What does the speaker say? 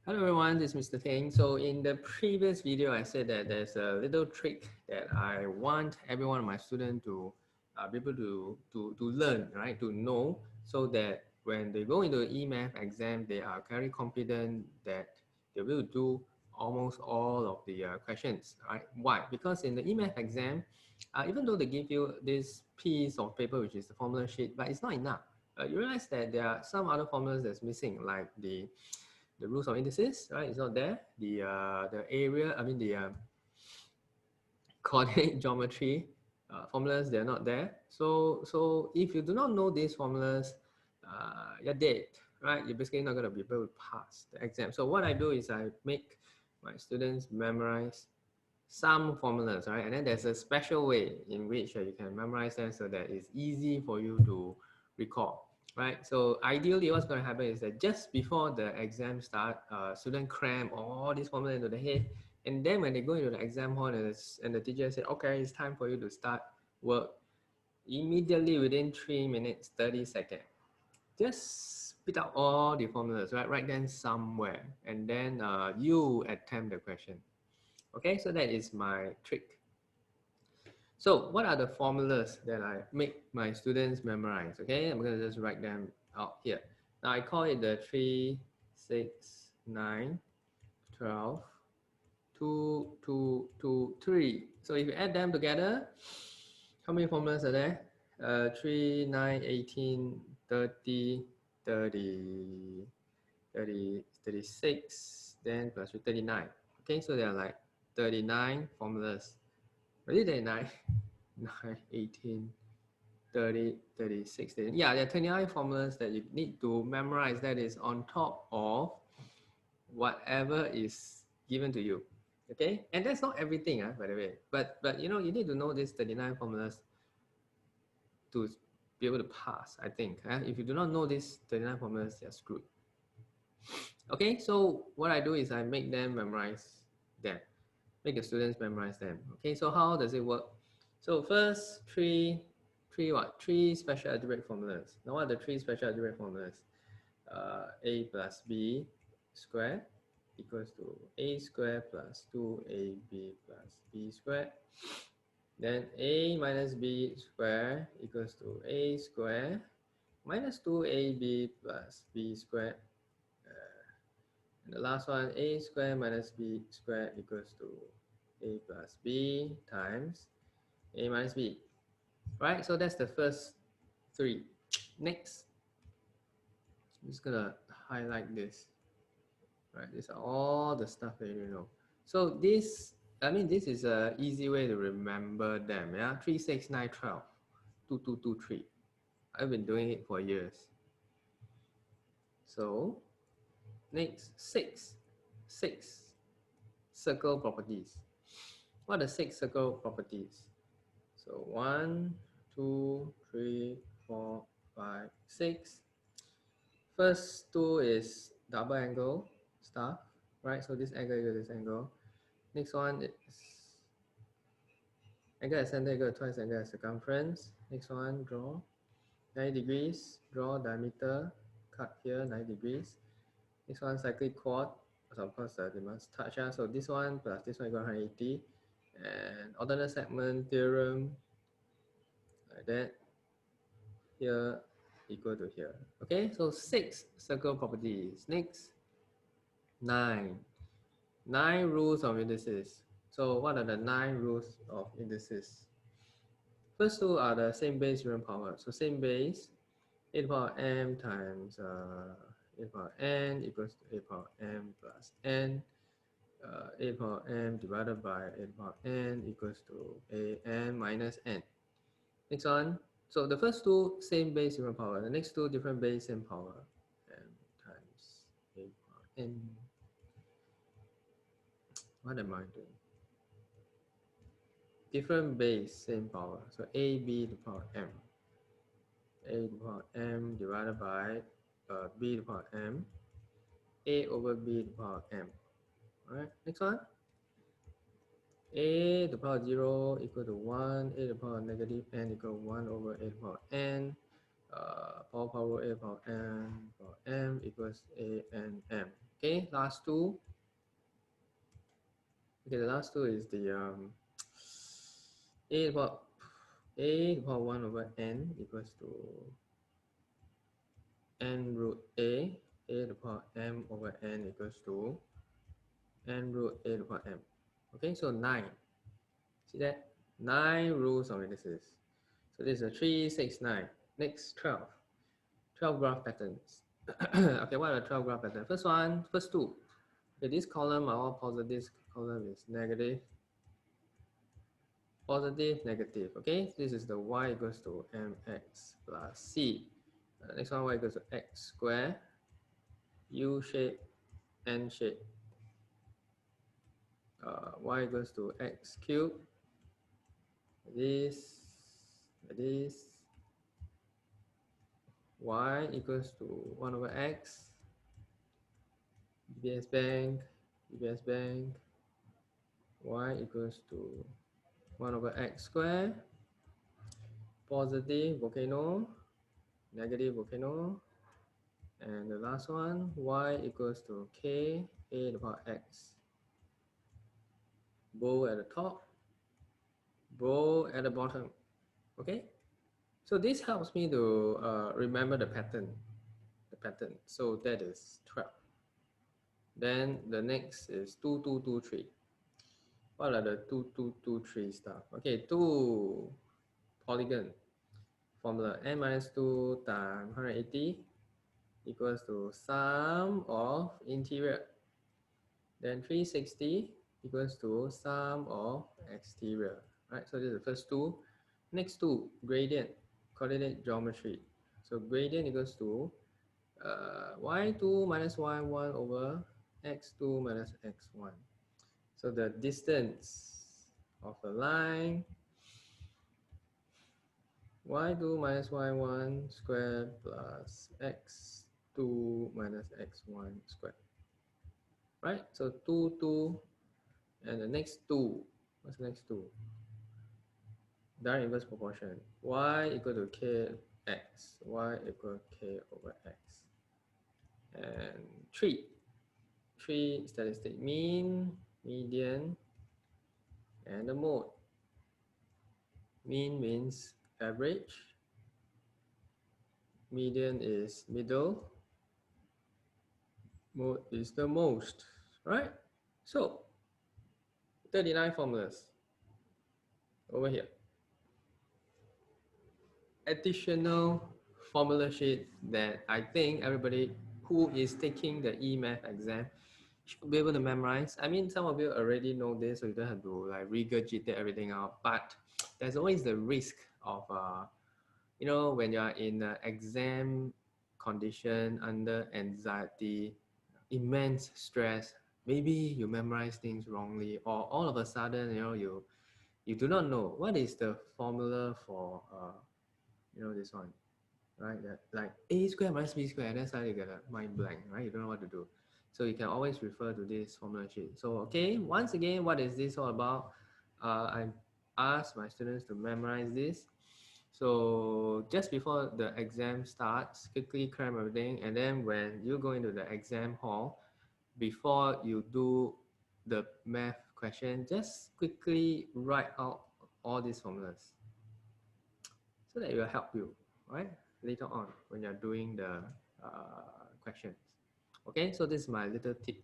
Hello everyone, this is Mr. Teng. So in the previous video, I said that there's a little trick that I want every one of my students to be able to learn, right? To know, so that when they go into the EMATH exam, they are very confident that they will do almost all of the questions, right? Why? Because in the EMATH exam, even though they give you this piece of paper, which is the formula sheet, but it's not enough. You realize that there are some other formulas that's missing, like the rules of indices, right? It's not there. The area, I mean the coordinate geometry formulas, they're not there. So if you do not know these formulas, you're dead, right? You're basically not going to be able to pass the exam. So what I do is I make my students memorize some formulas, right? And then there's a special way in which you can memorize them so that it's easy for you to recall, right? So ideally, what's going to happen is that just before the exam start, student cram all these formulas into the head, and then when they go into the exam hall and the teacher said, okay, it's time for you to start work, immediately within 3 minutes, 30 seconds, just spit out all the formulas, right? Write them somewhere, and then you attempt the question. Okay, so that is my trick. So what are the formulas that I make my students memorize? Okay, I'm going to just write them out here. Now I call it the 3, 6, 9, 12, 2, 2, 2, 3. So if you add them together, how many formulas are there? 3, 9, 18, 30, 30, 30, 36, then plus 39. Okay, so there are like 39 formulas. Really 39, 9, 18, 30, 36. Yeah, there are 29 formulas that you need to memorize, that is on top of whatever is given to you. Okay, and that's not everything, by the way. But you know, you need to know these 39 formulas to be able to pass, I think. If you do not know these 39 formulas, you're screwed. Okay, so what I do is I make them memorize them. Make the students memorize them. Okay, so how does it work? So first, three special algebraic formulas. Now what are the three special algebraic formulas? A plus B squared equals to A squared plus 2AB plus B squared. Then A minus B squared equals to A squared minus 2AB plus B squared. And the last one, A squared minus B squared equals to A plus B times A minus B. Right? So that's the first three. Next, I'm just gonna highlight this. Right? These are all the stuff that you know. So this, I mean, this is an easy way to remember them. Yeah, 3, 6, 9, 12, 2, 2, 2, 3. I've been doing it for years. So next, 6. 6 circle properties. What are the 6 circle properties? So 1, 2, 3, 4, 5, 6. First two is double angle stuff, right? So this angle equal this angle. Next one is angle at center equal to twice angle at circumference. Next one, draw 90 degrees, draw diameter, cut here 90 degrees. Next one, cyclic chord. So of course they must touch. So this one plus this one equal 180. And alternate segment theorem, like that. Here equal to here. Okay, so 6 circle properties. Next, 9. 9 rules of indices. So what are the 9 rules of indices? First two are the same base real power. So same base, 8 power m times 8 power n equals to 8 power m plus n. 8 power m divided by 8 power n equals to a n minus n. Next one. So the first two same base real power. The next two different base same power. M times 8 power n. What am I doing? Different base, same power. So AB to the power m. A to the power m divided by B to the power m. A over B to the power m. Alright, next one. A to the power 0 equal to 1. A to the power negative n equal to 1 over A to the power n. power a power m equals a and m. Okay, last two. Okay, the last two is the a about a to the power 1 over n equals to n root a to the power m over n equals to n root a to the power m. Okay, so 9. See that? 9 rules of indices. So this is a 3, 6, 9. Next, 12. 12 graph patterns. Okay, what are the 12 graph patterns? First one, first two. Okay, this column are all positive. This column is negative. Positive, negative. Okay, this is the y equals to mx plus c. Next one, y equals to x square, u shape, n shape. Y equals to x cube. This, y equals to 1 over x. UBS Bank, y equals to 1 over x square. Positive volcano, negative volcano. And the last one, y equals to k a to the power x. Bow at the top, bow at the bottom. Okay, so this helps me to remember the pattern. So that is 12. Then the next is 2, 2, 2, 3. What are the 2, 2, 2, 3 stuff? Okay, 2 polygon formula, n minus 2 times 180 equals to sum of interior. Then 360 equals to sum of exterior. Right, so this is the first two. Next two, gradient, coordinate geometry. So gradient equals to y2 minus y1 over x2 minus x1. So the distance of a line, y2 minus y1 squared plus x2 minus x1 squared. Right? So 2, 2, and the next 2. What's the next 2? Direct inverse proportion. Y equal to kx. Y equal to k over x. And 3. 3 statistic mean, median, and the mode. Mean means average. Median is middle. Mode is the most. Right? So 39 formulas over here. Additional formula sheet that I think everybody who is taking the EMATH exam should be able to memorize. I mean, some of you already know this, so you don't have to like regurgitate everything out. But there's always the risk of, you know, when you are in an exam condition under anxiety, immense stress, maybe you memorize things wrongly, or all of a sudden, you know, you do not know what is the formula for, you know, this one, right? That like a square minus b square, and then suddenly you get a mind blank, right? You don't know what to do. So you can always refer to this formula sheet. So okay, once again, what is this all about? I asked my students to memorize this. So just before the exam starts, quickly cram everything, and then when you go into the exam hall, before you do the math question, just quickly write out all these formulas so that it will help you, right? Later on when you're doing the questions. Okay, so this is my little tip